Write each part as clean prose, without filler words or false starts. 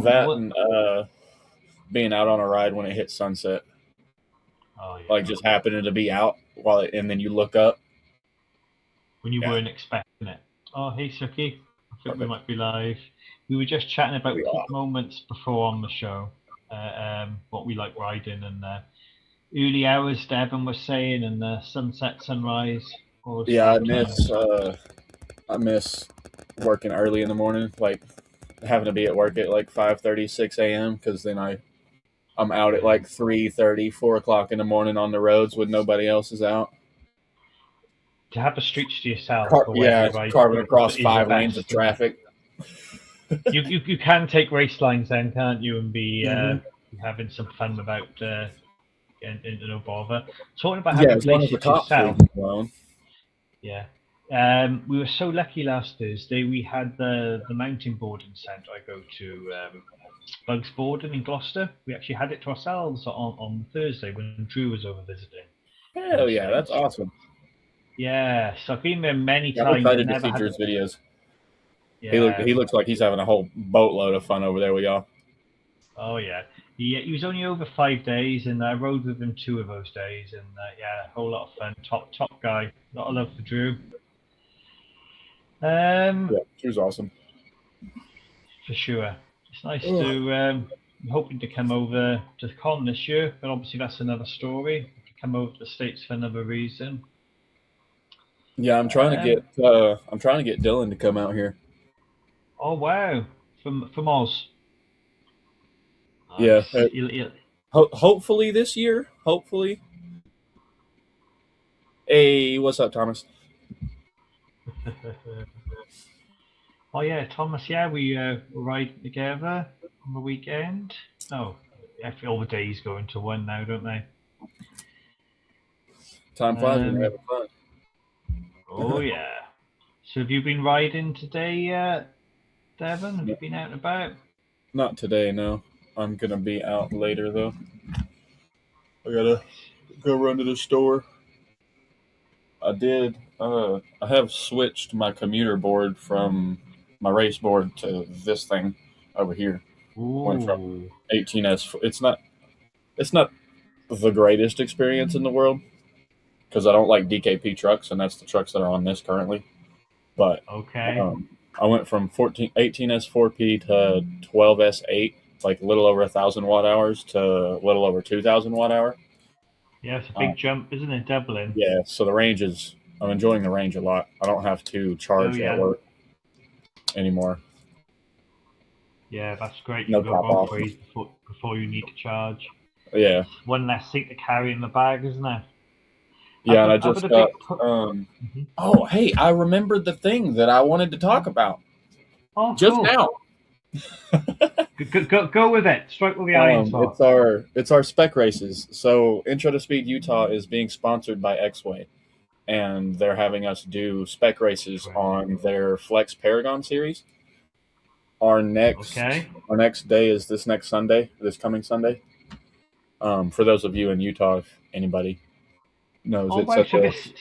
That What? and being out on a ride when it hits sunset, Oh yeah. like just happening to be out while it, and then you look up. When you Yeah, weren't expecting it. Oh, hey Suki. I think we perfect. might be live. We were just chatting about We peak are. moments before on the show. What we like riding and early hours, Devon was saying, and sunset, sunrise, all those Yeah, fun times. I miss working early in the morning, like having to be at work at like 5:30, 6 a.m. because then I'm out at Yeah. like 3:30, 4 o'clock in the morning on the roads when nobody else is out. To have the streets to yourself or wherever Yeah, you're riding carving across is the 5 lanes of best, isn't it? traffic. You can take race lines then, can't you, and be Hmm. having some fun without getting into no bother. Talking about Yeah, having as long as the places to cops leave yourself, me alone. yeah. We were so lucky last Thursday. We had the mountain boarding centre I go to, Bugs Boarding in Gloucester. We actually had it to ourselves on Thursday when Drew was over visiting from the Hell yeah, that's States. awesome. Yeah, so I've been there many Yeah, I'm times. I excited to never see had. Drew's videos. Yeah. He looks like he's having a whole boatload of fun over there with y'all. Oh yeah. He was only over 5 days, and I rode with him 2 of those days, and yeah, a whole lot of fun. Top guy. A lot of love for Drew. Yeah, Drew's awesome. For sure. It's nice Ugh. to. I'm hoping to come over to Con this year, but obviously that's another story. To come over to the States for another reason. Yeah, Um, I'm trying to get Dylan to come out here. oh wow, from Oz. Yeah, Nice. He'll. hopefully this year. Hopefully. Hey, what's up, Thomas? Oh yeah, Thomas. Yeah, we were riding together on the weekend. Oh, yeah, all the days go into one now, don't they? Time flies when you're Um, having fun. oh yeah. So have you been riding today, Devon? Have you No, been out and about? not today, no. I'm gonna be out later though. I gotta Nice. go run to the store. I did. I have switched my commuter board from my race board to this thing over here. Went from Ooh. 18s. It's not the greatest experience in the world because I don't like DKP trucks, and that's the trucks that are on this currently. But Okay. um, I went from 18s 4P to 12s 8, like a little over 1,000 watt hours to a little over 2,000 watt hour. Yeah, it's a Uh, big jump, isn't it? Doubling. yeah, so the range is. I'm enjoying the range a lot. I don't have to Oh charge at yeah. work anymore. Yeah, that's great. You No can go top both off. ways before you need to charge. Yeah, It's one less thing to carry in the bag, isn't it? yeah, and I I've had just a got. big. Mhm. Oh, hey, I remembered the thing that I wanted to talk about Oh, just cool. now. Go with it. Strike with the iron sword. It's our spec races. So Intro to Speed Utah is being sponsored by X-Way, and they're having us do spec races Sweet. on their Flex Paragon series. Okay. Our next day is this next Sunday, this coming Sunday. For those of you in Utah, if anybody knows, Oh wow.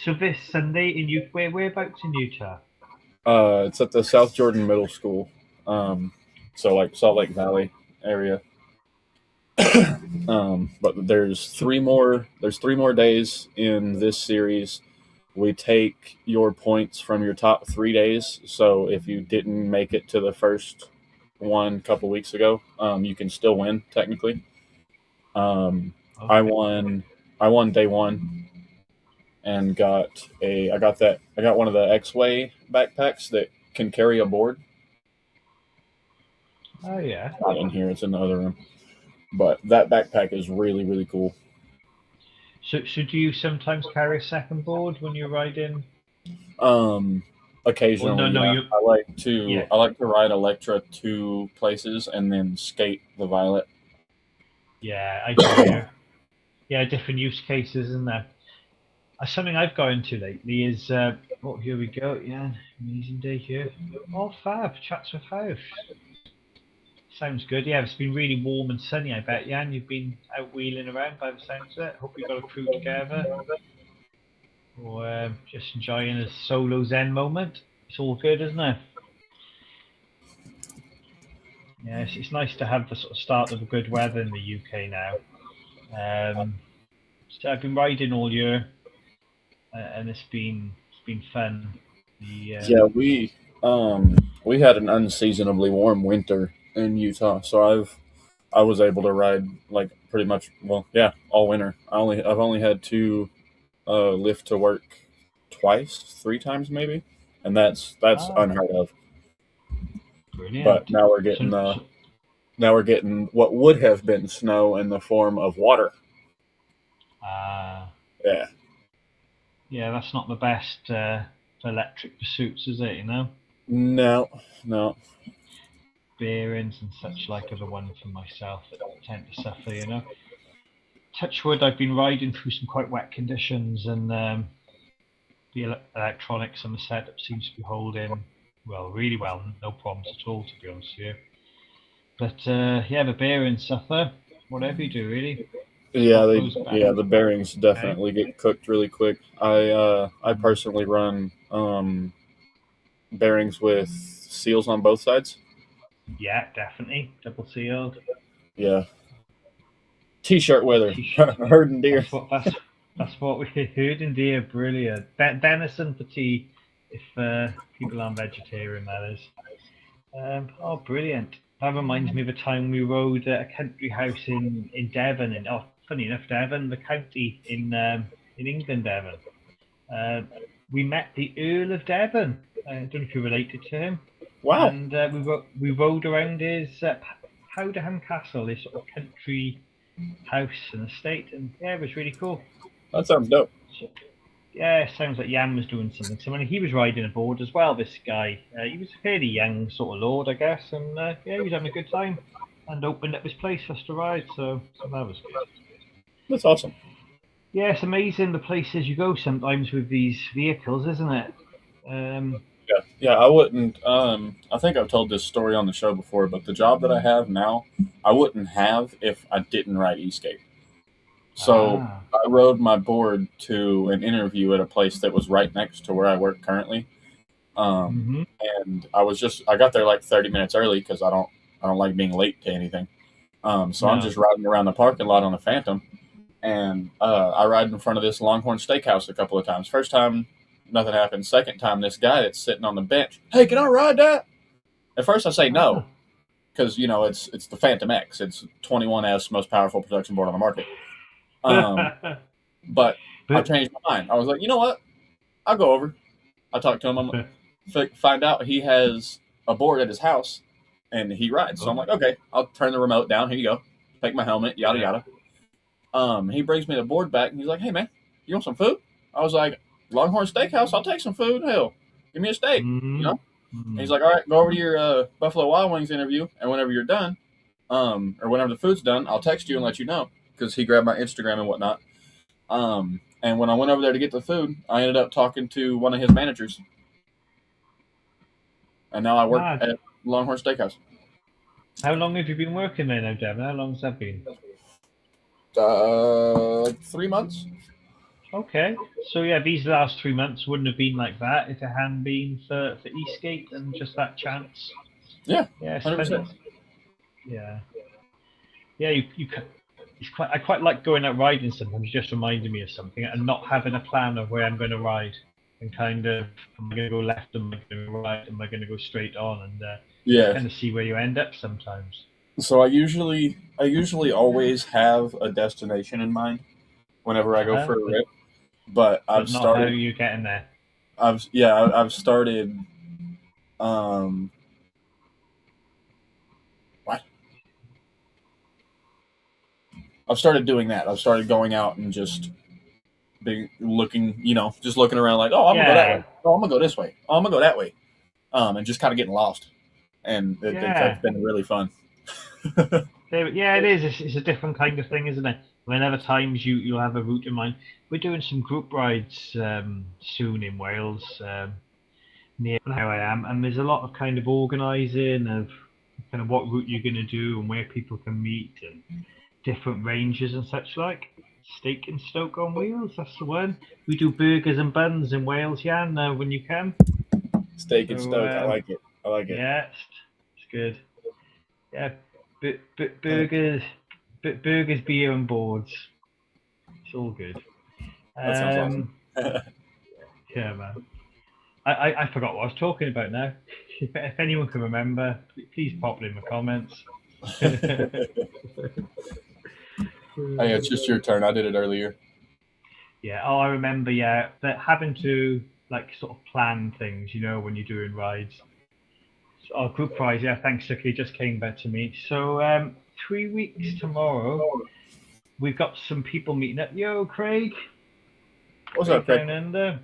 So this Sunday in Utah. Whereabouts in Utah? it's at the South Jordan Middle School, so like Salt Lake Valley area. But So there's 3 more days in this series. We take your points from your top 3 days. So if you didn't make it to the first one a couple weeks ago, you can still win technically. Um, I okay. won. I won day one and I got one of the X-Way backpacks that can carry a board. Oh yeah. It's not in here; it's in the other room. But that backpack is really really cool. So do you sometimes carry a second board when you're riding? Um, Or no, occasionally, no, yeah. you. Yeah. I like to ride Electra to places and then skate the Violet. Yeah, I do here. Yeah, different use cases, isn't there? Something I've got into lately is oh, here we go. Yeah, amazing day here. Oh, fab. Chats with House. Sounds good. Yeah, it's been really warm and sunny, I bet, Jan. You've been out wheeling around by the sounds of it. Hope you got a crew together. Or just enjoying a solo zen moment. It's all good, isn't it? Yeah, it's nice to have the sort of start of the good weather in the UK now. So I've been riding all year, and it's been fun. The Yeah, we had an unseasonably warm winter in Utah, so I was able to ride like pretty much, well, yeah, all winter. I've only had to lift to work twice, three times maybe, and that's ah unheard of. But brilliant. So now we're getting what would have been snow in the form of water. ah Yeah, yeah, that's not the best for electric pursuits, is it? no, no, Bearings and such like are the one for myself that tend to suffer. Touch wood, I've been riding through some quite wet conditions, and the electronics and the setup seems to be holding well, really well, no problems at all, to be honest with you. But yeah, the bearings suffer. Whatever you do, really, yeah, what goes back. the bearings Okay. definitely get cooked really quick. I Mm. personally run bearings with seals on both sides. Yeah, definitely double sealed. Yeah, t-shirt weather, T-shirt. herding deer. That's what we heard in deer. Brilliant. Venison for tea, if people aren't vegetarian, that is. Oh, brilliant. That reminds me of a time we rode a country house in Devon. Funny enough, Devon, the county in England, Devon. Uh, we met the Earl of Devon. I don't know if you're related to him. Wow, And we rode around his Powderham Castle, his sort of country house and estate. And yeah, it was really cool. that sounds dope. So, yeah, sounds like Jan was doing something similar. He was riding aboard as well, this guy. He was a fairly young sort of lord, I guess, and yeah, he was having a good time and opened up his place for us to ride, so that was good. That's awesome. Yeah, it's amazing the places you go sometimes with these vehicles, isn't it? Um, Yeah, yeah. I wouldn't. I think I've told this story on the show before, but the job that I have now, I wouldn't have if I didn't ride ESK8. So ah, I rode my board to an interview at a place that was right next to where I work currently. mm-hmm. And I got there like 30 minutes early because I don't like being late to anything. So I'm No. just riding around the parking lot on the Phantom, and I ride in front of this Longhorn Steakhouse a couple of times. First time, nothing happened. Second time, this guy that's sitting on the bench, hey, can I ride that? At first, I say no Ah. because it's the Phantom X. It's 21S most powerful production board on the market. Um, but I but changed my mind. I was like, you know what? I'll go over. I talked to him. Find out he has a board at his house, and he rides. So I'm oh, like, okay, I'll turn the remote down. Here you go. Take my helmet. Yada yeah. yada. He brings me the board back, and he's like, hey man, you want some food? I was like, Longhorn Steakhouse. I'll take some food. Hell, give me a steak. You Mm-hmm. know. And he's Mm-hmm. like, all right, go over to your Buffalo Wild Wings interview, and whenever you're done, or whenever the food's done, I'll text you and let you know because he grabbed my Instagram and whatnot. And when I went over there to get the food, I ended up talking to one of his managers, and now I work Mad. at Longhorn Steakhouse. How long have you been working there now, Devin? How long's that been? 3 months. Okay. So yeah, these last 3 months wouldn't have been like that if it hadn't been for Eastgate and just that chance. Yeah, Yeah, it's 100%. funny. Yeah. Yeah, I quite like going out riding sometimes. It just reminded me of something and not having a plan of where I'm going to ride and kind of am I going to go left, am I going to go right, am I going to go straight on, and just Yeah. kind of see where you end up sometimes. So I usually always have a destination in mind whenever I go Uh-huh. for a rip. But But not how you're getting there. I've started um what? I've started doing that. I've started going out and just being looking, just looking around like, oh, I'm gonna go that way. Yeah, Oh, I'm gonna go this way. Oh, I'm gonna go that way. And just kind of getting lost, and that's yeah. been really fun. Yeah, it is. It's a different kind of thing, isn't it? Whenever times you'll have a route in mind. We're doing some group rides soon in Wales, near how I am, and there's a lot of kind of organising of kind of what route you're going to do and where people can meet and different ranges and such like. Steak and Stoke on wheels, that's the one. We do burgers and buns in Wales, Jan, when you can. Steak and So Stoke, I like it. I like it. yeah, it's good. Yeah, burgers, burgers, beer, and boards. It's all good. That sounds awesome. Yeah, man. I forgot what I was talking about now. If anyone can remember, please pop it in the comments. Hey, it's just your turn. I did it earlier. Yeah. Oh, I remember. Yeah, that having to like sort of plan things, when you're doing rides. So, oh, group prize. Yeah, thanks, Suki. Just came back to me. So, 3 weeks tomorrow, we've got some people meeting up. Yo, Craig. What's up, Craig Craig? down under.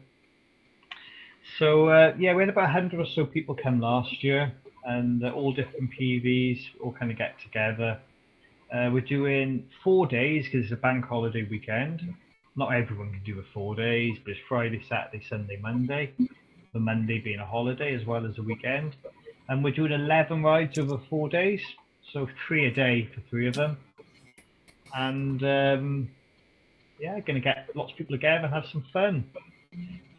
So yeah, we had about 100 or so people come last year, and all different PVs all kind of get together. We're doing 4 days because it's a bank holiday weekend. Not everyone can do the 4 days, but it's Friday, Saturday, Sunday, Monday. The Monday being a holiday as well as a weekend. And we're doing 11 rides over 4 days, so 3 a day for 3 of them. And yeah, going to get lots of people together and have some fun.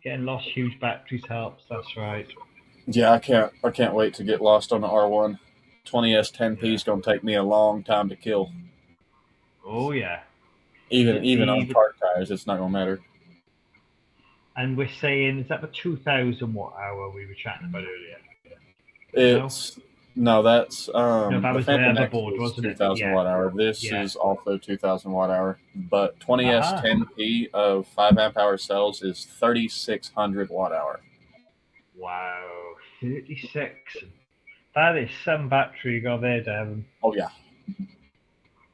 Getting lost, huge batteries helps. That's right. Yeah, I can't wait to get lost on the R1. 20S10P is gonna take me a long time to kill. Oh yeah. Even on park tires, it's not gonna matter. And we're saying, is that the 2000 watt hour we were chatting about earlier? It's no, that's No, that the was the Phantom other X board, is wasn't it? 2000 Yeah. watt hour. This Yeah. is also 2000 watt hour, but Aha. 20S10P of 5 amp hour cells is 3600 watt hour. Wow. 36. That is some battery you got there, Devon. Oh yeah.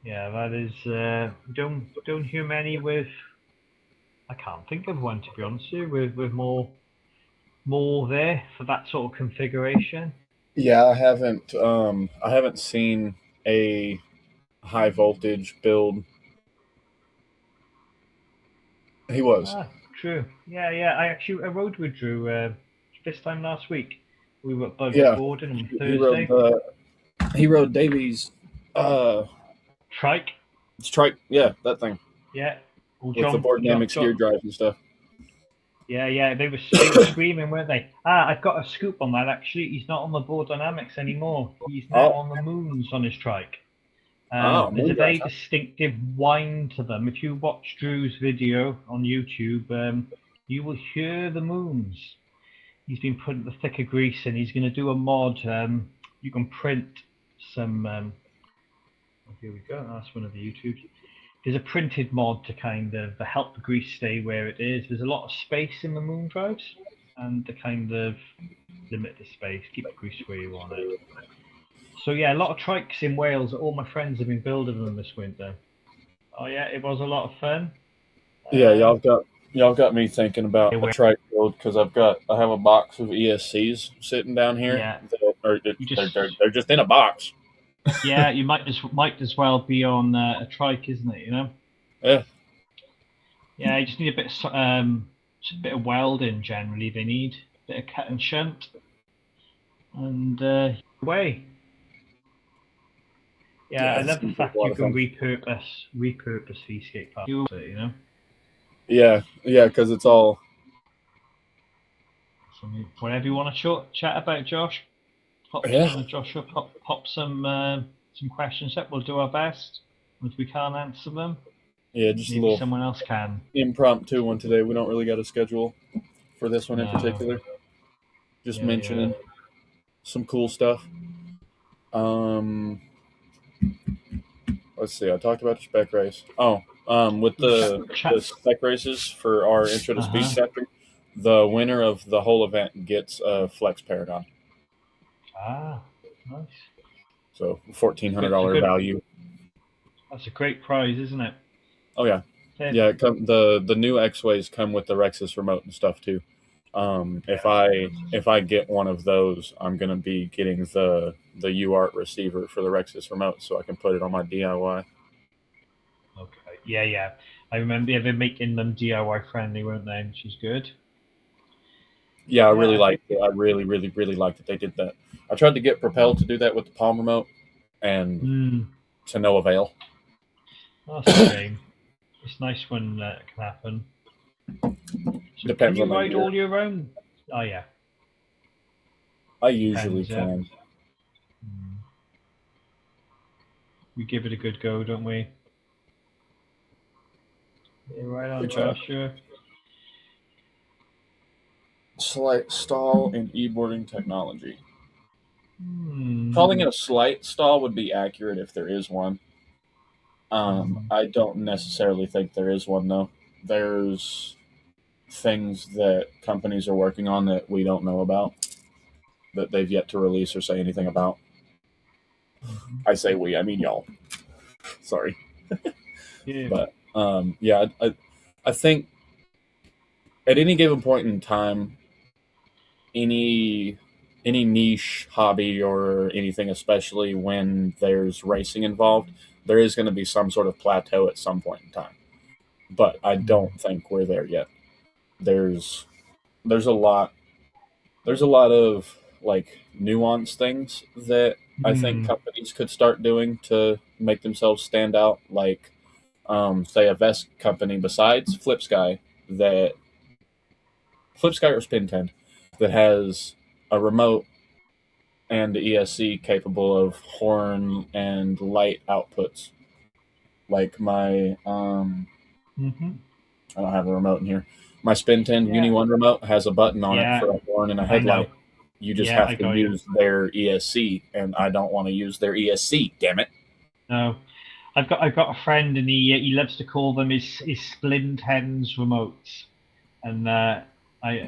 Yeah, that is. Don't hear many with. I can't think of one to be honest with with more there for that sort of configuration. Yeah, I haven't seen a high voltage build. He was. Ah, true. Yeah, yeah. I rode with Drew this time last week. We were both Yeah. boarding on He rode Thursday. he rode Davies Trike. strike, yeah, that thing. Yeah. Well, With the board dynamic steer drive and stuff. Yeah, yeah. They were screaming, weren't they? Ah, I've got a scoop on that. Actually, he's not on the board dynamics anymore. He's now Oh, on the moons on his trike. There's a moon very drive, huh? distinctive whine to them. If you watch Drew's video on YouTube, you will hear the moons. He's been putting the thicker grease in. He's going to do a mod. You can print some. Oh, here we go. That's one of the YouTubes. There's a printed mod to kind of help the grease stay where it is. There's a lot of space in the moon drives, and to kind of limit the space, keep the grease where you want it. So yeah, a lot of trikes in Wales. All my friends have been building them this winter. Oh yeah, it was a lot of fun. Yeah, y'all got me thinking about They a were, trike build because I have a box of ESCs sitting down here. yeah, you They're just in a box. yeah, you might as well be on a trike, isn't it? Yeah. Yeah, you just need just a bit of welding. Generally, they need a bit of cut and shunt, and away. Yeah, I Yeah, love the seems like a fact lot you of can fun. repurpose the skate park. Yeah, because it's all. So whatever you want to chat about, Josh. Yeah. Joshua, pop some questions up. We'll do our best. If we can't answer them, Yeah, just a maybe little someone else can. impromptu one today. We don't really got a schedule for this one in No. particular. Just Yeah, mentioning some cool stuff. Um, let's see. I talked about the spec race. Oh, with the spec races for our intro to speed chapter, the winner of the whole event gets a Flex Paragon. Ah, nice. So $1,400 value. That's a great prize, isn't it? Oh yeah, yeah. The new X-Ways come with the Rexus remote and stuff too. If I get one of those, I'm gonna be getting the UART receiver for the Rexus remote, so I can put it on my DIY. Okay. Yeah, yeah. I remember they're making them DIY friendly, weren't they? Which is good. Yeah, I really liked it. I really, really, really liked that they did that. I tried to get Propel to do that with the Palm remote, and to no avail. That's a shame. It's nice when that can happen. So Depends can you on ride all year round? Oh yeah. I usually can. we give it a good go, don't we? Yeah, right on, Good job. Joshua. Slight stall in e-boarding technology. Hmm. Calling it a slight stall would be accurate if there is one. I don't necessarily think there is one though. There's things that companies are working on that we don't know about that they've yet to release or say anything about. Mhm. I say we, I mean y'all. Sorry, Yeah. but yeah, I think at any given point in time, any any niche hobby or anything, especially when there's racing involved, there is going to be some sort of plateau at some point in time. But I Hmm. don't think we're there yet. There's there's a lot there's a lot of like nuanced things that I think Hmm. companies could start doing to make themselves stand out. Like, say, a vest company besides that FlipSky or Spin10 that has a remote and the ESC capable of horn and light outputs. Like Hmm. I don't have a remote in here. My Spin 10 Uni Yeah. 1 remote has a button on it Yeah. for a horn and a I know. headlight. You just Yeah, I have to got you. use their ESC, and I don't want to use their ESC. Damn it! No, I've got a friend, and he loves to call them his splint hens remotes, and I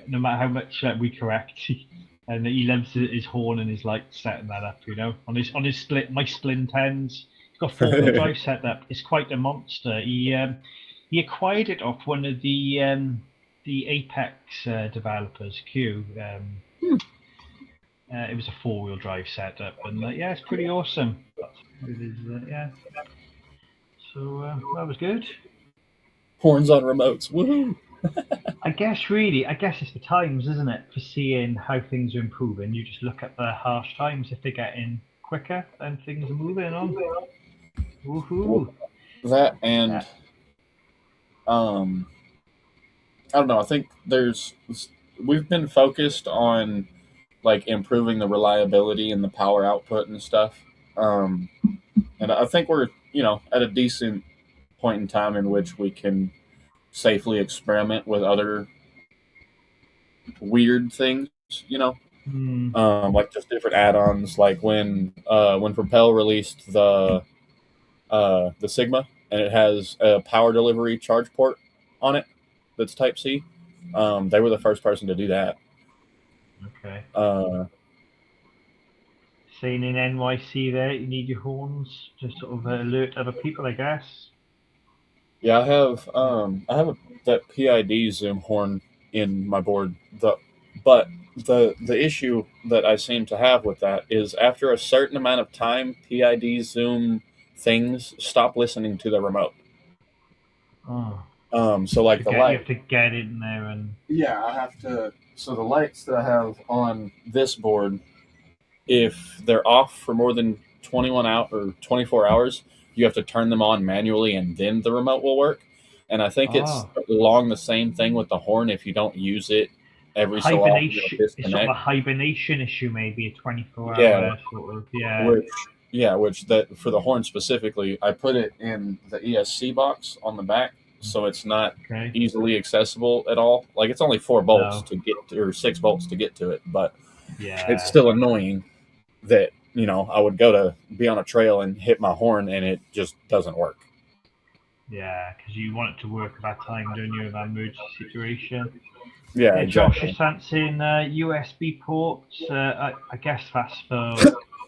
no matter how much we correct, and he loves his horn and his light setting that up, on his split my splint hens. He's got four-wheel drive set up. It's quite a monster. He acquired it off one of the Apex developers, Q. It was a four-wheel drive setup, and yeah, it's pretty awesome. That's what it is. Yeah. So that was good. Horns on remotes. Woohoo! I guess it's the times, isn't it? For seeing how things are improving, you just look at the harsh times. If they're getting quicker, then things are moving on. Well, Woohoo! that and Yeah. um, I don't know. I think we've been focused on like improving the reliability and the power output and stuff. Um, and I think we're at a decent point in time in which we can safely experiment with other weird things. Hmm. Like just different add-ons. Like when Propel released the Sigma, and it has a power delivery charge port on it that's Type C. They were the first person to do that. Okay. Uh, Saying in NYC there, you need your horns to sort of alert other people, I guess. yeah, Yeah. I have that PID zoom horn in my board. But the issue that I seem to have with that is after a certain amount of time, PID zoom things stop listening to the remote. Oh, So like the you light, have to get in there and. yeah, I have to. So the lights that I have on this board, if they're off for more than 21 out or 24 hours, you have to turn them on manually, and then the remote will work. And I think it's Oh, along the same thing with the horn. If you don't use it every so often, it'll hibernation. It's sort of a disconnect. hibernation issue, maybe a 24 Yeah, hour sort of. Yeah. which which that for the horn specifically, I put it in the ESC box on the back, so it's not Okay. easily accessible at all. Like it's only 4 bolts No. to get to, or 6 bolts to get to it, but it's Yeah. still annoying that I would go to be on a trail and hit my horn and it just doesn't work. Yeah. Because you want it to work at that time, don't you? In that emergency situation. Yeah, Yeah. Josh is exactly. fancying USB ports. I guess that's for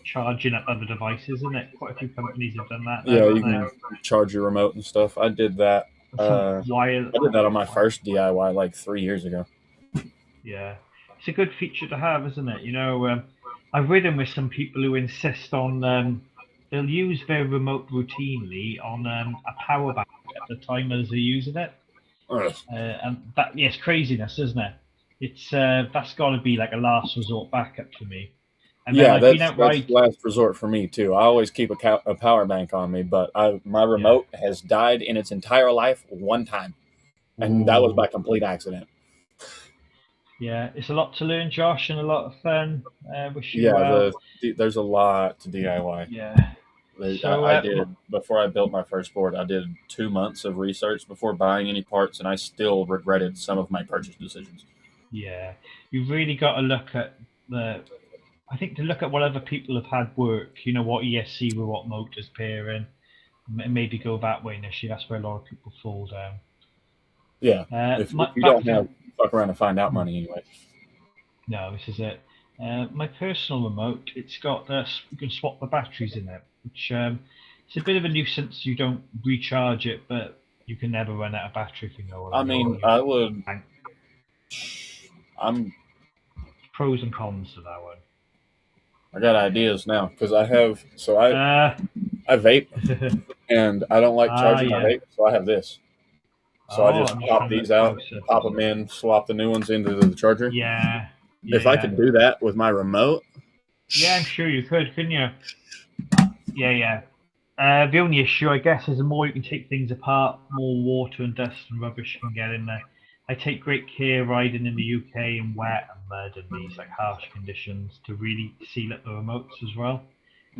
charging up other devices, isn't it? Quite a few companies have done that now, Yeah, haven't you they? can charge your remote and stuff. I did that. Some wire. I did that on my first DIY like 3 years ago. Yeah, it's a good feature to have, isn't it? I've ridden with some people who insist on they'll use their remote routinely on a power bank at the time as they're using it, Ugh. and that yeah, it's craziness, isn't it? It's that's got to be like a last resort backup for me. And then Yeah, I've been that's outright, last resort for me too. I always keep a power bank on me, but my yeah, remote has died in its entire life one time, and that was ooh, by complete accident. yeah, it's a lot to learn, Josh, and a lot of fun. Wish you Yeah, well. there's a lot to DIY. Yeah. So I did before I built my first board. I did 2 months of research before buying any parts, and I still regretted some of my purchase decisions. yeah, you've really got to look at the. I think to look at what other people have had work. You know what ESC with what motors pairing, and maybe go that way initially. That's where a lot of people fall down. Yeah, if you Back don't to have fuck around and find out money anyway. no, this is it. My personal remote, it's got you can swap the batteries in it, which it's a bit of a nuisance. You don't recharge it, but you can never run out of battery if you know what I I mean. mean, I would. And I'm. pros and cons to that one. I got ideas now because I have. So I vape and I don't like charging my Yeah. vape, so I have this. So I Oh, just I'm just pop trying to these look out, closer. pop them in, swap the new ones into the charger. Yeah, yeah, If I yeah, could do that with my remote, yeah. I'm sure you could, couldn't you? Yeah, yeah. The only issue, I guess, is the more you can take things apart, more water and dust and rubbish can get in there. I take great care riding in the UK in wet and mud and these like harsh conditions to really seal up the remotes as well.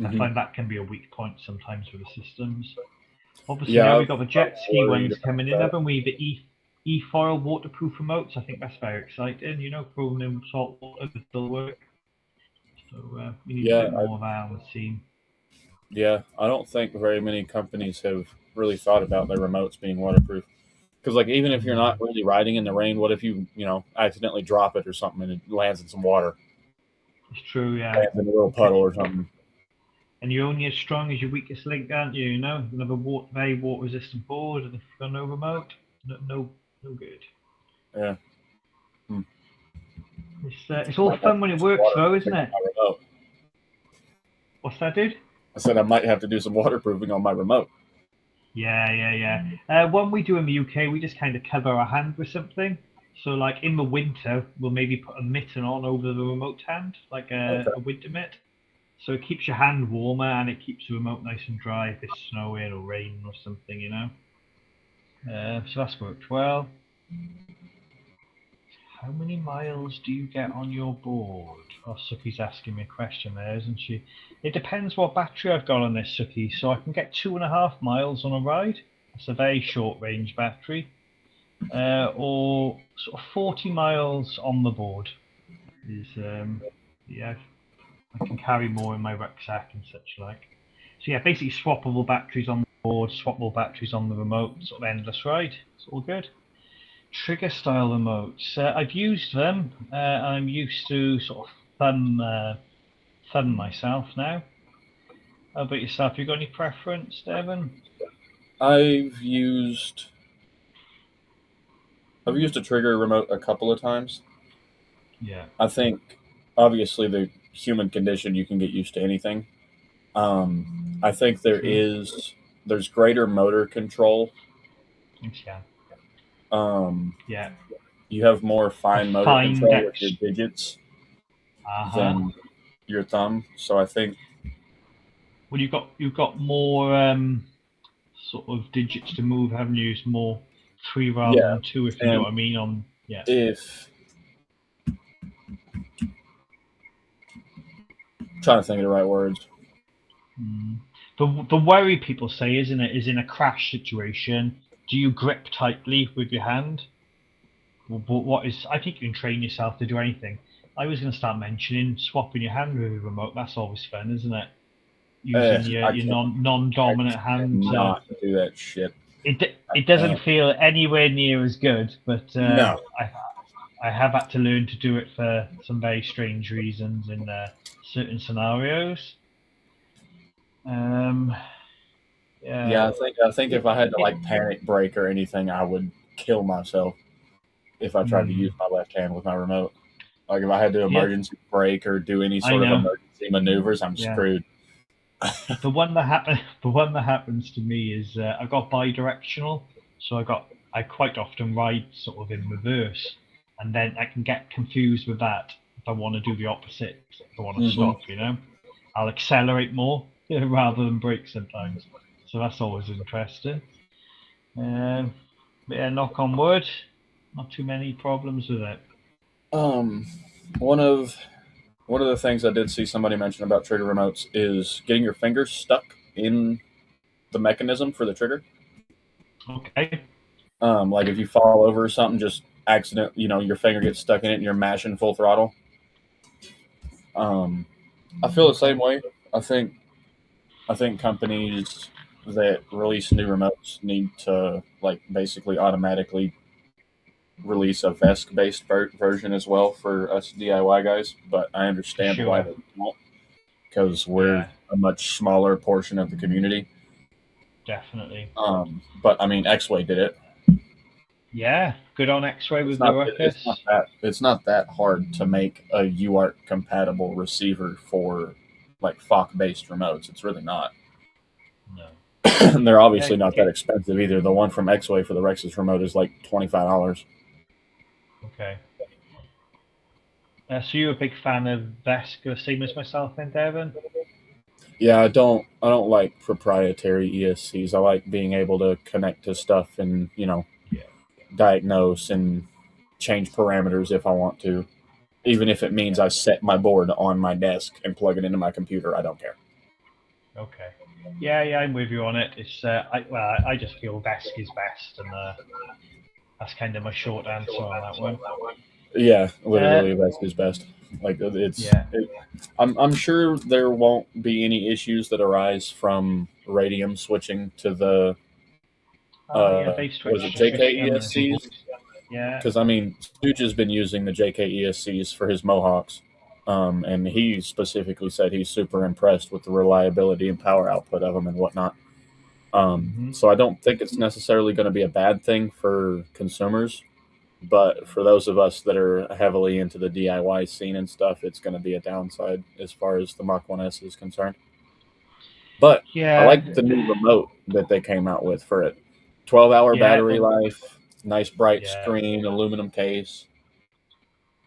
I hmm find that can be a weak point sometimes with the systems. Obviously, yeah, now we've got the I've jet ski worried ones about coming in, that. haven't we? The e-foil waterproof remotes. I think that's very exciting. You know, throwing in salt water to still work. So we need a Yeah, bit more of that on the scene. yeah, I don't think very many companies have really thought about their remotes being waterproof. Because like even if you're not Mm, really riding in the rain, what if you accidentally drop it or something and it lands in some water, it's true, yeah. lands in a little puddle or something? And you're only as strong as your weakest link, aren't you? You know, another very water resistant board, and if you've got no remote, no good. Yeah, hmm. It's all Might have fun to when do it some works, though, isn't waterproofing on it? my remote. What's that, dude? I said I might have to do some waterproofing on my remote. Yeah, yeah, yeah. One we do in the UK, we just kind of cover our hand with something. So, like in the winter, we'll maybe put a mitten on over the remote hand, like Okay. a winter mitt. So it keeps your hand warmer and it keeps the remote nice and dry if it's snowing or raining or something, you know. So that's worked well. How many miles do you get on your board? Oh, Suki's asking me a question there, isn't she? It depends what battery I've got on this, Suki. So I can get 2.5 miles on a ride. That's a very short range battery. Or sort of 40 miles on the board. Is yeah, I can carry more in my rucksack and such like. So yeah, basically swappable batteries on the board, swappable batteries on the remote, sort of endless ride. It's all good. Trigger style remotes. I've used them. I'm used to sort of thumb myself now. How about yourself? You got any preference, Devon? I've used I've used a trigger remote a couple of times. Yeah. I think obviously the human condition you can get used to anything. I think True. there's greater motor control. Thanks, yeah. Um, Yeah. you have more The fine motor fine control with dex. your digits Uh huh. than your thumb. So I think Well, you've got more sort of digits to move, haven't you? It's more three rather yeah, than two, if you know and what I mean. On yeah. if trying to think of the right words. Mm. The worry people say, isn't it, is in a crash situation, do you grip tightly with your hand? But what is? I think you can train yourself to do anything. I was going to start mentioning swapping your hand with a remote. That's always fun, isn't it? Using your I your can't. I non-dominant hand to cannot do that shit. I it doesn't can't. feel anywhere near as good, but No. I have had to learn to do it for some very strange reasons in certain scenarios. Um, yeah, Yeah, I think if I had to it, like panic brake or anything, I would kill myself if I tried to use mm, my left hand with my remote. Like if I had to yeah, emergency brake or do any I sort of know. emergency maneuvers, I'm Yeah, screwed. the one that happens to me is I got bi-directional, so I quite often ride sort of in reverse, and then I can get confused with that if I want to do the opposite. If I want to hmm stop, you know, I'll accelerate more rather than brake sometimes. So that's always interesting. Um, but yeah, knock on wood, not too many problems with it. Um, one of one of the things I did see somebody mention about trigger remotes is getting your fingers stuck. in the mechanism for the trigger. Okay. Like if you fall over or something, just accident, your finger gets stuck in it and you're mashing full throttle. Um, I feel the same Okay. way. I think I think companies that release new remotes need to like basically automatically release a VESC based version as well for us DIY guys. But I For understand why sure. they won't because we're Yeah. a much smaller portion of the community. Definitely. But I mean, X-Way did it. Yeah. Good on X-ray It's with the not. ruckus. It's not that hard to make a UART compatible receiver for like FOC based remotes. It's really not. No. And they're Yeah. obviously not that expensive either. The one from X-Way for the Rexus remote is like $25. Okay. So you're a big fan of VESC, the same as myself, then, Devon? Yeah, I don't like proprietary ESCs. I like being able to connect to stuff and Yeah. diagnose and change parameters if I want to. Even if it means Yeah. I set my board on my desk and plug it into my computer, I don't care. Okay. Yeah, yeah, I'm with you on it. It's I just feel VESC is best, and that's kind of my short answer on that one. Yeah, Uh, literally, that's his best. Like yeah. I'm sure there won't be any issues that arise from radium switching to the Yeah, they've was it switched to system. JK Yeah. because I mean, Stooge has been using the JK for his Mohawks, and he specifically said he's super impressed with the reliability and power output of them and whatnot. Hmm. So I don't think it's necessarily going to be a bad thing for consumers, but for those of us that are heavily into the DIY scene and stuff, it's going to be a downside as far as the Mach 1S is concerned. But I Yeah. like the new remote that they came out with for it. 12-hour Yeah. battery life, nice bright Yeah. screen, aluminum case.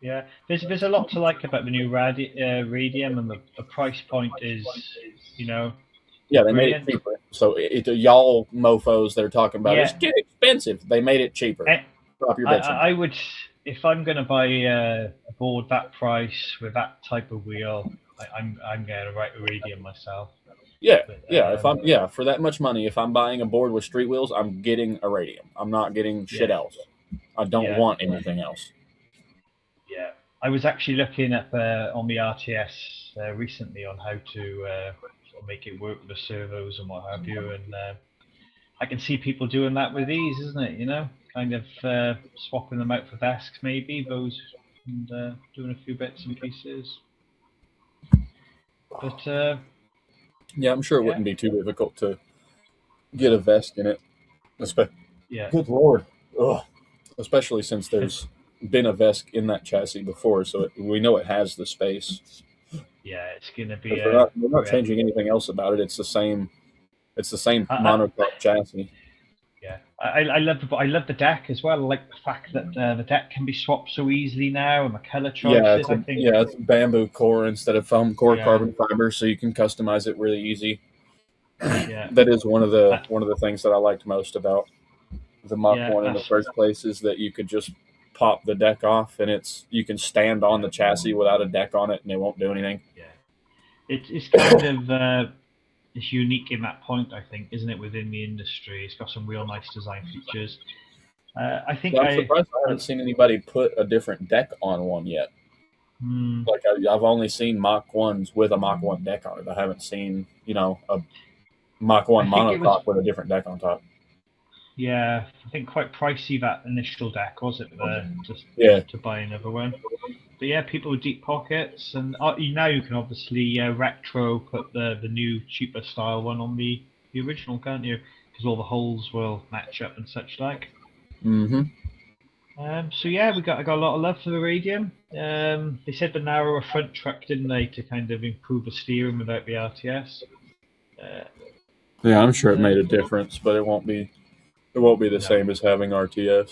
Yeah. There's a lot to like about the new Radium, and the price point you know, is Yeah, they made it brilliant. cheaper. So y'all mofos that are talking about it's Yeah. too expensive, they made it cheaper. eh, Drop your I, bitching. I I would, if I'm going to buy a board that price with that type of wheel, I'm going to write Iridium myself. Yeah, But yeah. If I'm for that much money, if I'm buying a board with street wheels, I'm getting a radium. I'm not getting shit yeah, else. I don't yeah, want anything else. yeah. I was actually looking up on the RTS recently on how to sort of make it work with the servos and what have you, and I can see people doing that with these, isn't it? Kind of swapping them out for desks, maybe those, and doing a few bits and pieces. But Yeah, I'm sure it yeah, wouldn't be too difficult to get a vest in it. Espe- yeah. Good lord. Ugh. Especially since there's been a vest in that chassis before, so we know it has the space. Yeah, it's gonna be Because a they're not great. changing anything else about it. It's the same. It's the same I, monocoque chassis. yeah, I love the deck as well. I like the fact that the deck can be swapped so easily now, and the color choices. I think, It's bamboo core instead of foam core yeah, carbon fiber, so you can customize it really easy. yeah, That is uh, one of the things that I liked most about the Mach yeah. One in the first place is that you could just pop the deck off and you can stand on Yeah, the chassis without a deck on it and it won't do anything. yeah. It's kind of it's unique in that point, I think, isn't it? Within the industry, it's got some real nice design features. I think Yeah, I'm surprised I I haven't seen anybody put a different deck on one yet. hmm, Like I've only seen Mach Ones with a Mach One deck on it. I haven't seen a Mach I One think it was monocoque with a different deck on top. yeah, I think quite pricey that initial deck was it just Yeah, to buy another one. But yeah, people with deep pockets, and now you can obviously retro put the new cheaper style one on the original, can't you? Because all the holes will match up and such like. mm-hmm. So yeah, I got a lot of love for the Radium. They said the narrower front truck, didn't they, to kind of improve the steering without the RTS. Uh, Yeah, I'm and sure it made a difference, but it won't be the no, same as having RTS.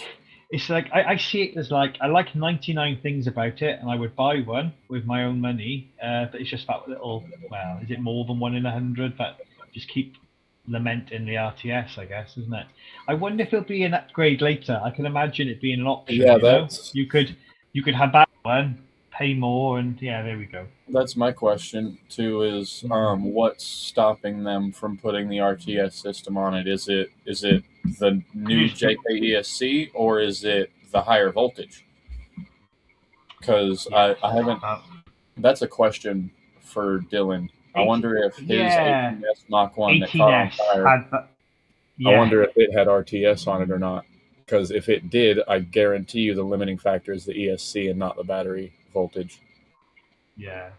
it's like I see it as like I like 99 things about it, and I would buy one with my own money. But it's just that little. Well, is it more than 1 in 100? But just keep lamenting the RTS, I guess, isn't it? I wonder if it'll be an upgrade later. I can imagine it being an option. Yeah, that's You could have that one, pay more, and yeah, there we go. That's my question too. Is what's stopping them from putting the RTS system on it? Is it the new Produced, JKESC or is it the higher voltage? Because yes, I haven't. That's a question for Dylan. I 80, wonder if his yeah, 18S Mach 1 that caught on 18S fire, had that. I Yeah, wonder if it had RTS on it or not. Because if it did, I guarantee you the limiting factor is the ESC and not the battery voltage. yeah.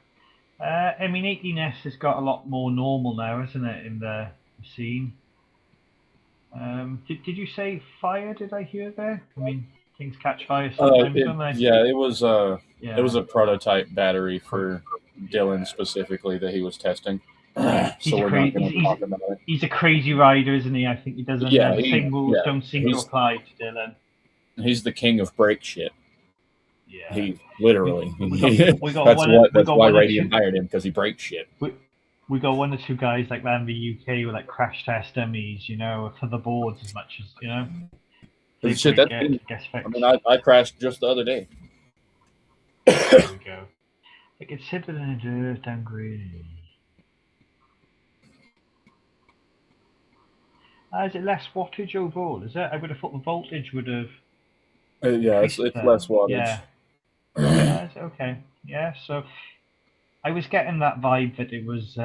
I mean, 18S has got a lot more normal now, isn't it, in the scene? Did you say fire? Did I hear there? I mean, things catch fire sometimes, don't they? Yeah, it was Yeah. a prototype battery Pro- for Dylan yeah. specifically that he was testing. So He's a we're not crazy. going to talk about it. He's a crazy rider, isn't he? I think he doesn't. Yeah, The same rules yeah, don't seem to apply to Dylan. he's the king of break shit. Yeah. He literally We got we that's got why one or Radium two hired him because he breaks shit. we, we got one or two guys like that in the UK with like crash test dummies, for the boards as much as they Shit, break that's it, been. it gets I mean, fixed. I crashed just the other day. There we go. I could sit in a dirt and green. Is it less wattage overall? Is it? I would have thought the voltage would have Yeah, increased it's then. less wattage. Yeah. Is it okay? Yeah. So I was getting that vibe that it was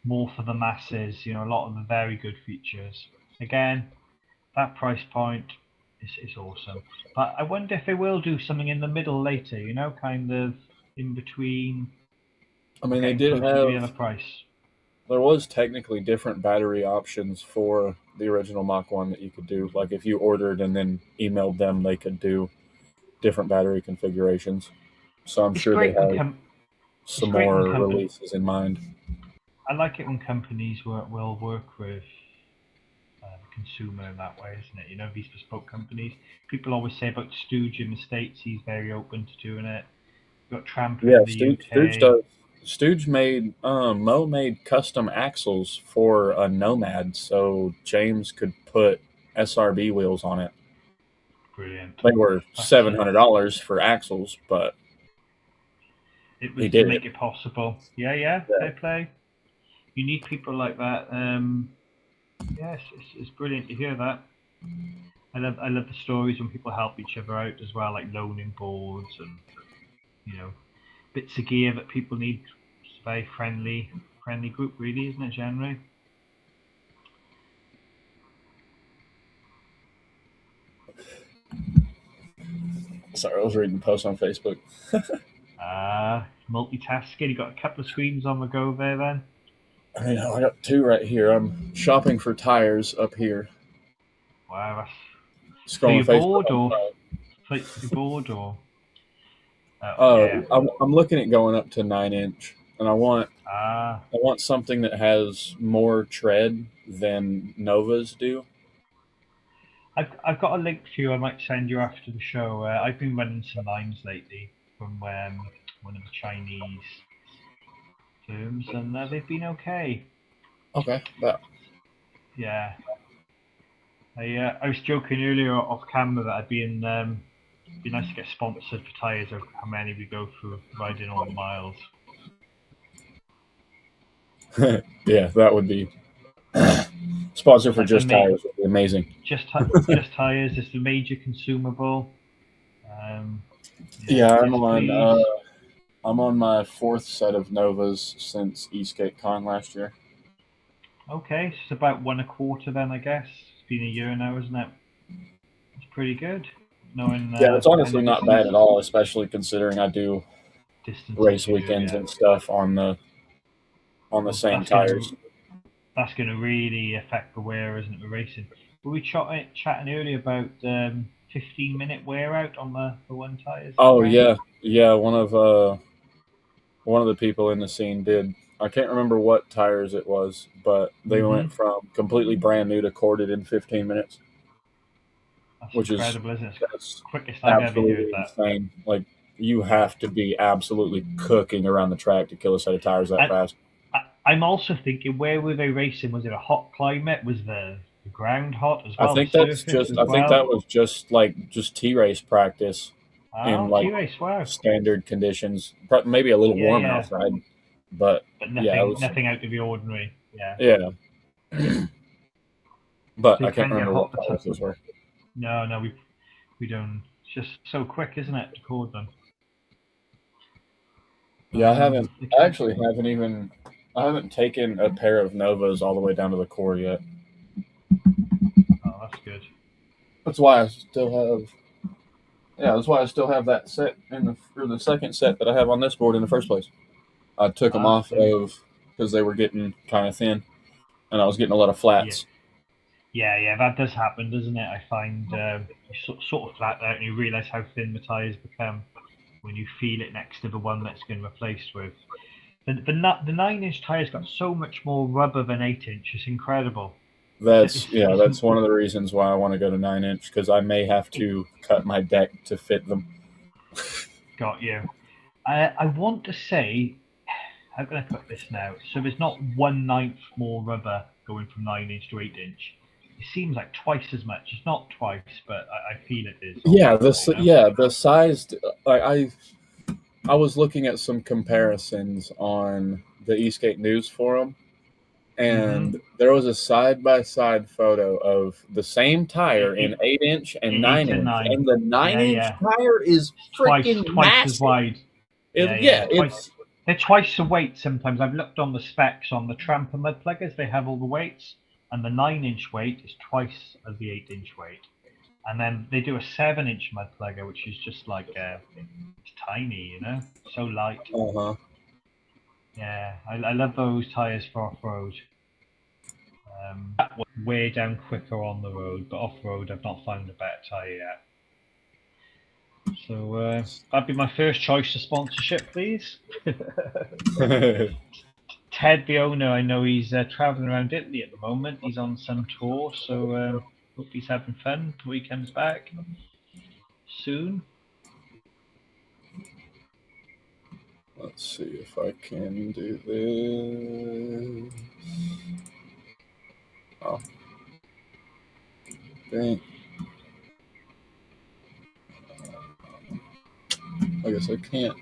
more for the masses. A lot of the very good features. Again, that price point is awesome. But I wonder if they will do something in the middle later. Kind of in between, I or mean, they getting did closer to the have. other price. There was technically different battery options for the original Mach 1 that you could do. Like if you ordered and then emailed them, they could do different battery configurations. So I'm It's sure they great when have it's some great when more company. releases in mind. I like it when companies will work with the consumer in that way, isn't it? These bespoke companies. People always say about Stooge in the States, he's very open to doing it. You've got Tramper Yeah, in the Stooge UK. does. Stooge made Mo made custom axles for a Nomad, so James could put SRB wheels on it. Brilliant. They were That's $700 for axles, but it was he to did make it. it possible. Yeah, yeah, Yeah. fair play. You need people like that. Yes, it's brilliant to hear that. I love the stories when people help each other out as well, like loaning boards and you know bits of gear that people need. It's a very friendly group, really, isn't it? Generally. Sorry, I was reading the post on Facebook. Multitasking. You got a couple of screens on the go there, then. I got two right here. I'm shopping for tires up here. Wow, that's for Scrolling your Facebook board on the or side. for your board or yeah. I'm looking at going up to 9 inch, and Ah, I want something that has more tread than Novas do. I've got a link to you. I might send you after the show. I've been running some lines lately from one of the Chinese firms, and they've been okay. Okay, that. Yeah, I was joking earlier off camera that I'd be nice to get sponsored for tires of how many we go through riding all the miles. Yeah, that would be sponsor for Like the just mate, tires would be amazing. just tires is the major consumable. Um, yeah, Yeah, yes, please. I'm on my fourth set of Novas since ESK8 last year. Okay, so it's about one a quarter then, I guess. It's been a year now, isn't it? It's pretty good. Knowing Yeah, it's what kind honestly of not bad at all, especially considering I do distances race you do. weekends Yeah. and stuff on the Well, same tires. that's gonna really affect the wear, isn't it? The racing. Were we chatting earlier about 15-minute wear out on the one tires? Is that Oh right? yeah, yeah. One of the people in the scene did. I can't remember what tires it was, but they Mm-hmm. went from completely brand new to corded in 15 minutes, That's which is incredible, isn't it? It's that's quickest I've ever heard absolutely that. insane. Like you have to be absolutely cooking around the track to kill a set of tires that And fast. I'm also thinking, where were they racing? Was it a hot climate? Was the ground hot as I well? The think that's surface just. as I think well? that was just like just T race practice. in Oh, like T-race, wow. standard conditions. Maybe a little Yeah, warm yeah. outside, but But yeah, it nothing, was nothing out of the ordinary. Yeah. yeah. But So I you can't can get remember hot what the tires time. those were. No, no, we don't. It's just so quick, isn't it, to cord them? Yeah, I haven't. They I can. actually haven't even. I haven't taken a pair of Novas all the way down to the core yet. Oh, that's good. That's why I still have. Yeah, that's why I still have that set in the second set that I have on this board in the first place. I took them Ah, off there we. of because they were getting kind of thin, and I was getting a lot of Yeah, flats. yeah. That does happen, doesn't it? I find you sort of flat out and you realise how thin the tires become when you feel it next to the one that's been replaced with. The 9-inch tire's got so much more rubber than 8-inch. It's incredible. That's one of the reasons why I want to go to 9 inch because I may have It to cut my deck to fit them. got you. I want to say, how can I put this now? So there's not 1/9 more rubber going from 9-inch to 8-inch. It seems like twice as much. It's not twice, but I feel it is Yeah, almost. You know? the size. I was looking at some comparisons on the ESK8 news forum, Mm-hmm. and there was a side by side photo of the same tire in Eight, 8 inch and eight nine and inch, nine. and the nine Yeah, inch yeah. tire is freaking Twice as massive. wide. Yeah, yeah. Yeah, Twice. They're twice the weight sometimes. I've looked on the specs on the tramper mud pluggers. They have all the weights, and the 9-inch weight is twice as the 8-inch weight. And then they do a 7-inch mud plugger, which is just like it's tiny, so light. uh-huh. Yeah, I love those tires for off road. That would wear down quicker on the road, but off road I've not found a better tire yet. So that'd be my first choice of sponsorship, please. Ted, the owner, I know he's traveling around Italy at the moment. He's on some tour, so hope he's having fun till he comes back soon. Let's see if I can do this. Oh, dang. I guess I can't.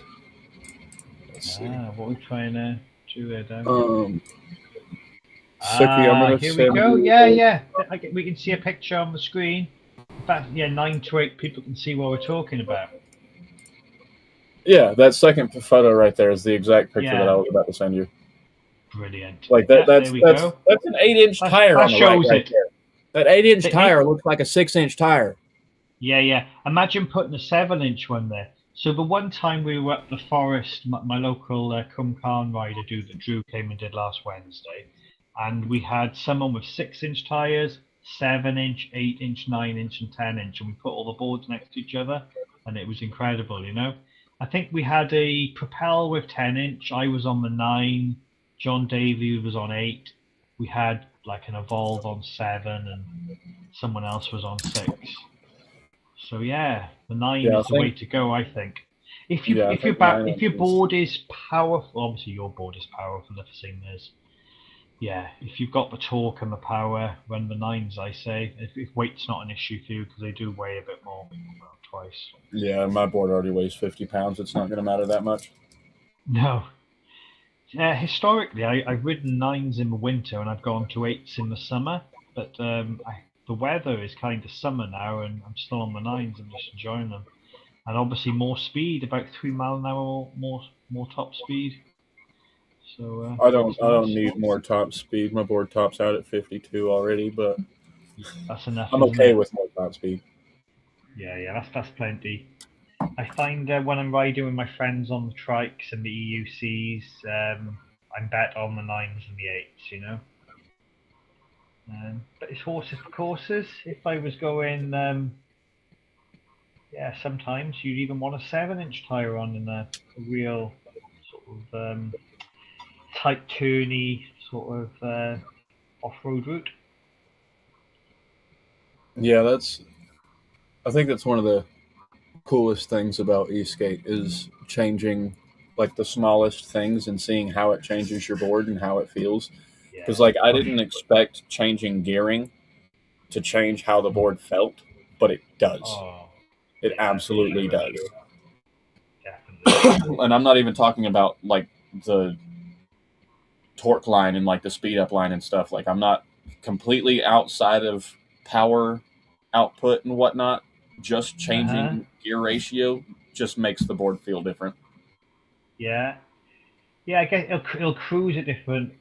Let's see. What are we trying to do there, Dan? Um, Suki, I'm gonna Here we send go. you. Yeah, yeah. We can see a picture on the screen. In fact, yeah, 9 to 8 people can see what we're talking about. Yeah, that second photo right there is the exact picture that I Yeah, was about to send you. brilliant. Like Yeah, there that's we that's go. that's an 8 inch tire That on the right shows right it. there. That 8 inch They, tire looks like a 6 inch tire. yeah, yeah. Imagine putting a 7-inch one there. So the one time we were at the forest, my local Cumcarn rider, Drew came and did last Wednesday, and we had someone with 6-inch tires, 7-inch, 8-inch, 9-inch, and 10-inch, and we put all the boards next to each other, and it was incredible. I think we had a Propel with 10-inch. I was on the 9. John Davey was on 8. We had like an Evolve on 7, and someone else was on 6. So yeah, the 9 Yeah, is the way to go, I think. If you I if your think 9 inch if your is. board is powerful, obviously your board is powerful. The thing is, yeah, if you've got the torque and the power, run the 9s. I say if weight's not an issue for you because they do weigh a bit more, well, twice. Yeah, my board already weighs 50 pounds. It's not going to matter that much. No, historically, I've ridden 9s in the winter and I've gone to 8s in the summer, but the weather is kind of summer now, and I'm still on the 9s. I'm just enjoying them. And obviously more speed, about 3 mile an hour more top speed. So I it's don't nice. need more top speed. My board tops out at 52 already, but That's enough, I'm isn't okay it? with more top speed. Yeah, yeah, that's plenty. I find when I'm riding with my friends on the trikes and the EUCs, I'm better on the 9s and the 8s. But it's horses for courses. If I was going, yeah, sometimes you'd even want a 7-inch tire on in a real sort of tight turny sort of off-road route. Yeah, that's. I think that's one of the coolest things about Eskate is changing like the smallest things and seeing how it changes your board and how it feels. Because Yeah. like I Well, didn't expect changing gearing to change how the board felt, but it does. oh, It Yeah, for absolutely sure. does. Definitely. And I'm not even talking about like the torque line and like the speed up line and stuff. Like I'm not completely outside of power output and whatnot. Just Uh-huh. changing gear ratio just makes the board feel different. Yeah. Yeah, I guess it'll cruise at different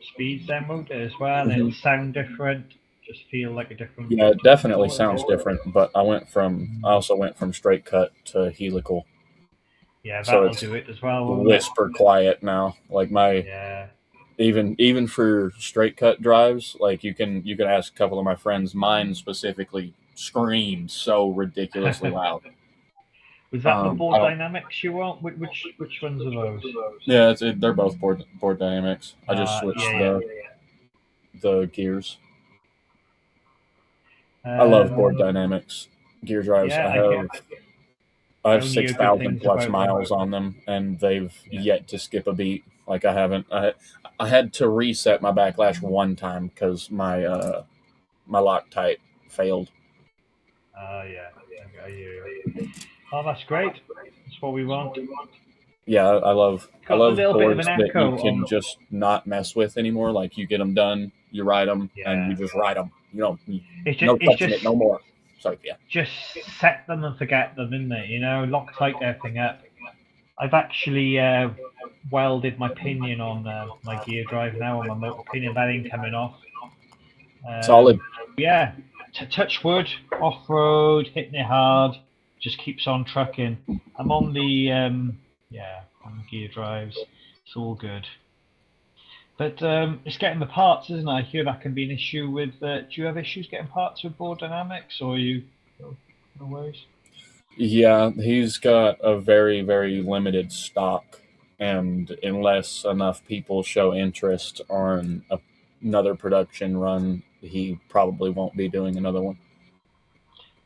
speeds then, won't it, as well? And it'll Hmm. sound different, just feel like a different Yeah, it type of definitely motor, I sounds guess. different. But I Mm. also went from straight cut to helical, Yeah, so that'll it's do it as well, won't it? whisper quiet now. Like my Yeah. even for straight cut drives, like you can ask a couple of my friends. Mine specifically screams so ridiculously loud. Was that the I board don't. dynamics you want? Which ones are those? Yeah, they're both board dynamics. I just switched Yeah, yeah. the gears. I love board Um, dynamics gear drives. yeah, I I have only six hear good thousand things plus about them. miles on them, and they've Yeah. yet to skip a beat. Like I haven't. I had to reset my backlash one time because my Loctite failed. Yeah. I hear you. Oh, that's great. That's what we want. Yeah, I Got a love little bit of boards an that you echo can on. just not mess with anymore. Like you get them done, you ride them, and you Yeah. just ride them. You know, It's no it's touching it just no more. So yeah. just set them and forget them, isn't it? Loctite everything up. I've actually welded my pinion on my gear drive now on my motor pinion. That ain't coming off. Solid. Yeah, touch wood, off road, hitting it hard, just keeps on trucking. I'm on the on the gear drives. It's all good. But it's getting the parts, isn't it? I hear that can be an issue with. Do you have issues getting parts with board dynamics, or are you no worries? Yeah, he's got a very, very limited stock, and unless enough people show interest on another production run, he probably won't be doing another one.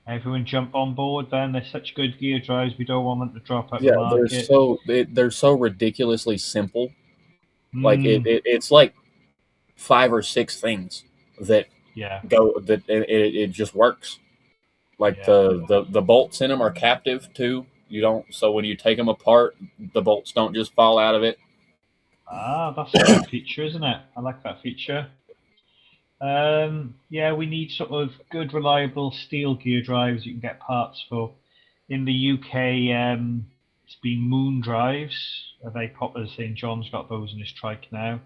Everyone jump on board. Then they're such good gear drives. We don't want them to drop out the Yeah, market. they're so ridiculously simple. Like Mm, it's like five or six things that yeah, it just works. Like yeah. the bolts in them are captive too. You don't so when you take them apart, the bolts don't just fall out of it. Ah, that's a good feature, isn't it? I like that feature. Yeah, we need sort of good, reliable steel gear drives you can get parts for. In the UK, it's been Moon drives. Are very popular. St. John's got those in his trike now.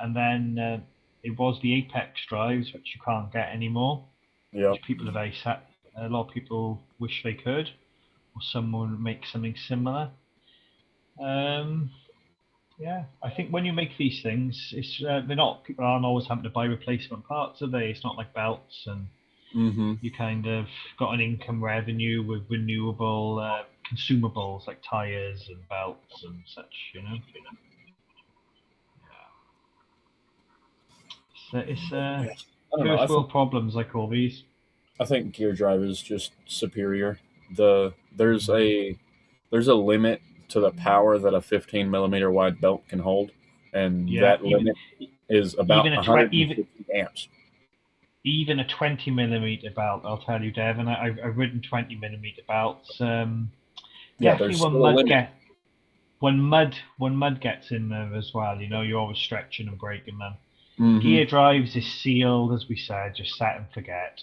And then it was the Apex drives, which you can't get anymore, Yep. which people are very sad. A lot of people wish they could, or someone make something similar. Um, Yeah, I think when you make these things, it's they're not people aren't always having to buy replacement parts, are they? It's not like belts, and Mm-hmm. you kind of got an income revenue with renewable consumables like tires and belts and such. It's I don't know. first world problems I call these. I think gear drive is just superior. The Mm. there's a limit to the power that a 15 millimeter wide belt can hold, and Yeah, that limit is about even even 150 amps. even a 20 millimeter belt. I'll tell you, Devin. I've ridden 20 millimeter belts. Yeah, Definitely there's still a limit. when mud gets in there as well, you're always stretching and breaking them. Mm-hmm. Gear drives is sealed, as we said, just set and forget.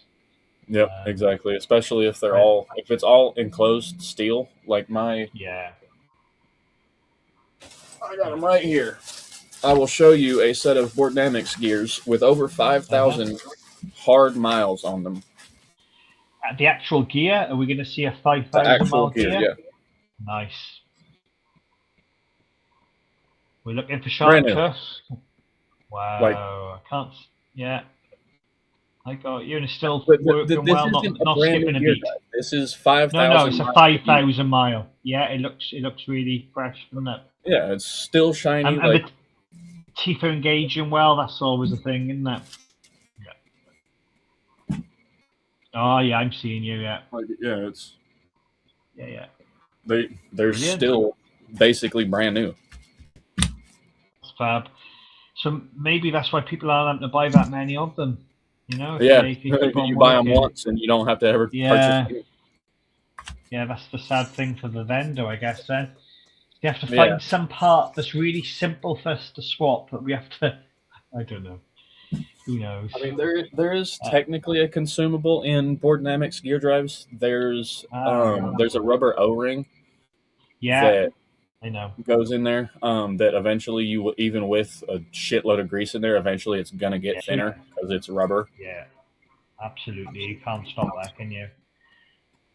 Yep, Um, exactly. Especially but if it's all enclosed steel, like my yeah, I got yeah. them right here. I will show you a set of Bordnamics gears with over Uh-huh. 5,000 hard miles on them. The actual gear, are we going to see a five The thousand actual mile gear, gear? yeah, Nice. We're looking for brand sharp new. cuffs. Like, Wow, I can't. Yeah, I got you, and it's still but working this well, isn't a not brand new skipping a gear beat. drive. This is No, 5,000 it's a miles of use. 5,000 mile. Yeah, it looks really fresh, doesn't it? Yeah, it's still shiny. And Like, the teeth are engaging well. That's always a thing, isn't it? Yeah. Oh yeah, I'm seeing you. Yeah, yeah, it's yeah. they're Brilliant. still basically brand new. That's fab. So maybe that's why people aren't having to buy that many of them. If Yeah, they keep on you buy them working. once and you don't have to ever purchase Yeah, them. Yeah, that's the sad thing for the vendor, I guess. Then you have to Yeah, find some part that's really simple for us to swap, but we have to. I don't know. Who knows? I mean there is Uh, technically a consumable in Board Dynamics gear drives. right. There's a rubber O-ring Yeah, that I know. goes in there, that eventually even with a shitload of grease in there, eventually it's gonna get Yeah, thinner because it's rubber. yeah, absolutely. You can't stop that, can you?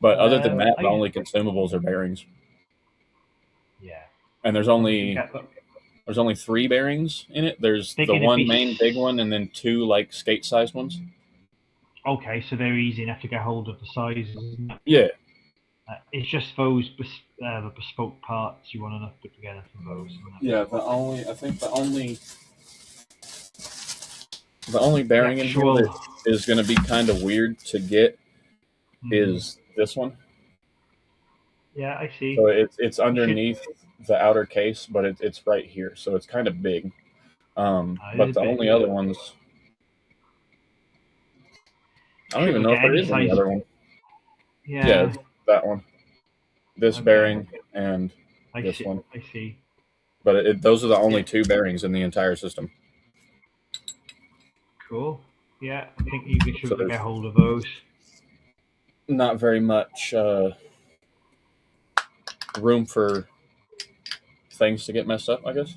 But other than that, the I only consumables are bearings, yeah. and As long as we get the there's only three bearings in it. There's big the in a one piece. main big one, and then two like skate sized ones. Okay, so they're easy enough to get hold of the sizes. Yeah, It's just those the bespoke parts you want to put together for those. Isn't it? yeah. The only The bearing in here that actual. is going to be kind of weird to get Mhm. is this one. Yeah, I see. So it's You should. underneath the outer case, but it's right here, so it's kind of big. It But is the big, only yeah. other ones, I don't Should even we know if get there any is any size? other one. Yeah, Yeah. it's that one, this Okay. bearing, and I this see. one. I see. But those are the only Yeah. two bearings in the entire system. Cool. Yeah, I think you So should there's get hold of those. not very much room for things to get messed up, I guess.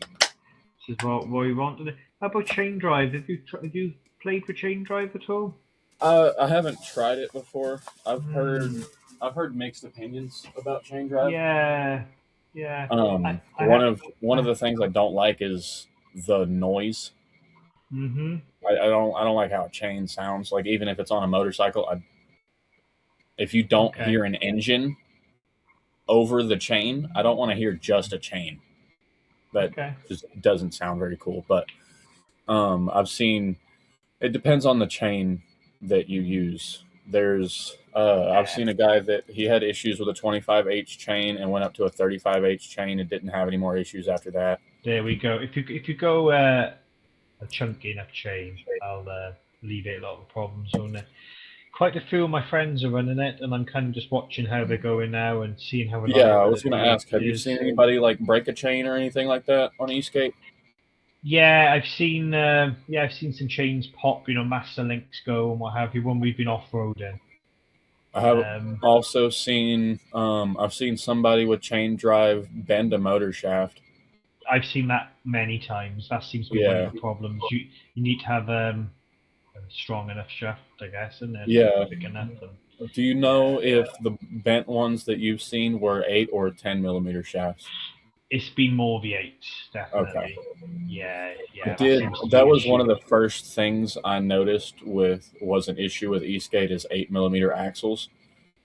This is what we wanted. How about chain drive? Have you played with chain drive at all? I haven't tried it before. Hmm. I've heard mixed opinions about chain drive. Yeah. Yeah. I I One ha- of I the things I don't like is the noise. mhm. I don't like how a chain sounds. Like even if it's on a motorcycle, if you don't Okay. hear an engine over the chain, I don't want to hear just a chain. That Okay. just doesn't sound very cool. But I've seen it depends on the chain that you use. I've Yeah. seen a guy that he had issues with a 25H chain and went up to a 35H chain and didn't have any more issues after that. There we go. If you go a chunky enough chain, I'll alleviate a lot of the problems on it. Quite a few of my friends are running it, and I'm kind of just watching how they're going now and seeing how Yeah, I reliable was it going to really ask, have you is. seen anybody like break a chain or anything like that on ESK8? Yeah, I've seen some chains pop, master links go and what have you when we've been off roading. I have Um, also seen I've seen somebody with chain drive bend a motor shaft. I've seen that many times. That seems to be one of Yeah, the problems. You need to have a strong enough shaft, I guess, and it's yeah. thick enough. And Do you yeah, know if the bent ones that you've seen were 8 or 10 millimeter shafts? it's been more V8s, Okay. definitely. Yeah, I yeah, that did. seems to be That an was one issue. of the first things I noticed was an issue with Eastgate is 8 millimeter axles.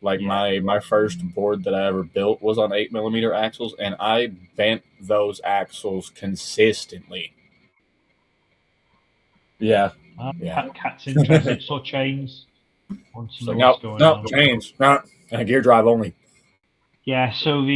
Like Yeah. my first board that I ever built was on 8 millimeter axles, and I bent those axles consistently. Yeah, yeah. Cat's interested. Saw chains. Wants to It's know like what's no, going no on. change, no, gear drive only. Yeah, so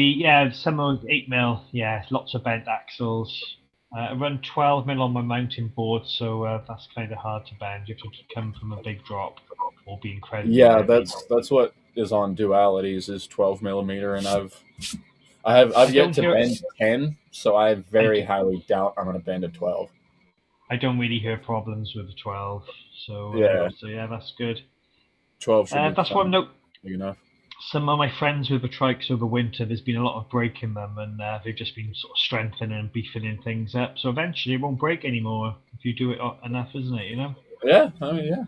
some of 8 mil. Yeah, lots of bent axles. I run 12 mil on my mountain board, so that's kind of hard to bend. You have to come from a big drop or be incredibly Yeah, heavy. that's what is on dualities is 12 millimeter, and I've I yet don't to hear. bend 10, so I I, very d- highly doubt I'm going to bend a 12. I don't really hear problems with the 12. Yeah, So yeah, that's good. 12 should be That's one plenty note. big enough. Some of my friends with the trikes over winter, there's been a lot of breaking them, and they've just been sort of strengthening and beefing in things up. So eventually, it won't break anymore if you do it enough, isn't it? Yeah, I mean, yeah,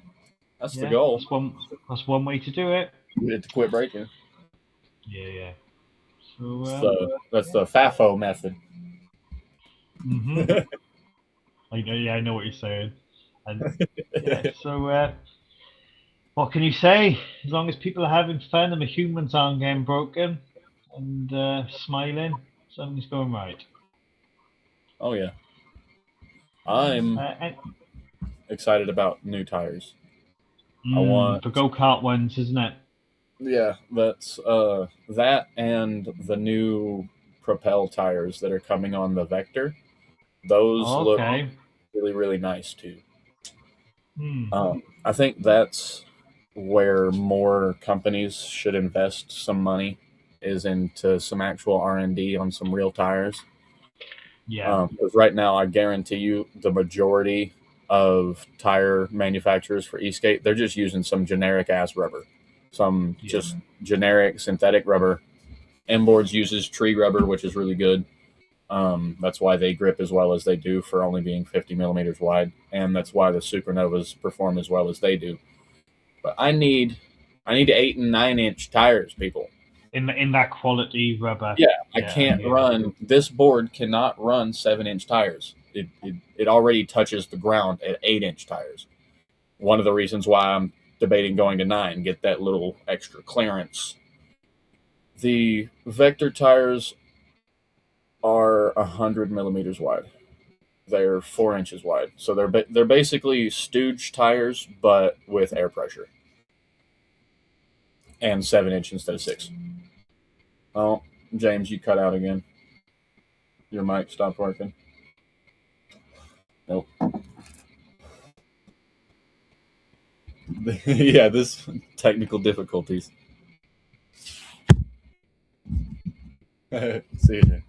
that's the Yeah, goal. that's one way to do it. Get it to quit breaking. Yeah, yeah. So That's yeah. the FAFO method. Mhm. I know. Yeah, I know what you're saying. And yeah. So what can you say? As long as people are having fun and the humans aren't getting broken and smiling, something's going right. Oh yeah, I'm And excited about new tires. I want, the go kart ones, isn't it? yeah, that's that and the new Propel tires that are coming on the Vector. Those look Okay. really really nice too. Hmm. I think that's where more companies should invest some money is into some actual R&D on some real tires. Yeah. Because right now, I guarantee you, the majority of tire manufacturers for ESK8, they're just using some generic ass rubber, some Yeah. just generic synthetic rubber. Inboards uses tree rubber, which is really good. That's why they grip as well as they do for only being 50 millimeters wide, and that's why the Supernovas perform as well as they do. But I need 8 and 9 inch tires, people. In that quality rubber. Yeah, I Yeah, I can't hear you. run. This board cannot run 7 inch tires. It already touches the ground at 8 inch tires. One of the reasons why I'm debating going to 9, get that little extra clearance. The Vector tires are 100 millimeters wide. They're 4 inches wide, so they're basically stooge tires, but with air pressure, and 7 inch instead of 6. Oh, James, you cut out again. Your mic stopped working. Nope. Yeah, this technical difficulties. See you.